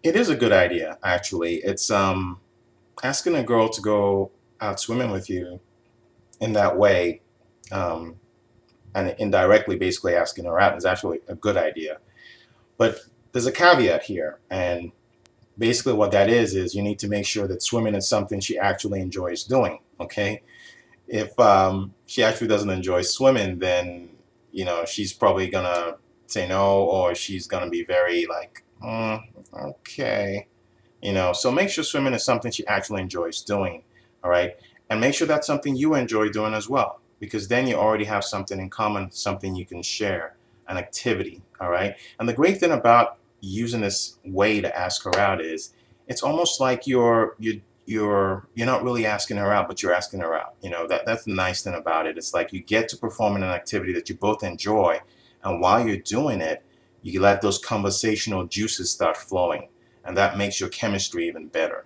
It is a good idea, actually. It's asking a girl to go out swimming with you in that way, um, and indirectly basically asking her out is actually a good idea. But there's a caveat here, and basically what that is you need to make sure that swimming is something she actually enjoys doing. Okay, if she actually doesn't enjoy swimming, then she's probably gonna say no, or she's gonna be very like, okay. So make sure swimming is something she actually enjoys doing, all right? And make sure that's something you enjoy doing as well, because then you already have something in common, something you can share, an activity, all right? And the great thing about using this way to ask her out is it's almost like you're not really asking her out, but you're asking her out. That's the nice thing about it. It's like you get to perform in an activity that you both enjoy, and while you're doing it, you let those conversational juices start flowing, and that makes your chemistry even better.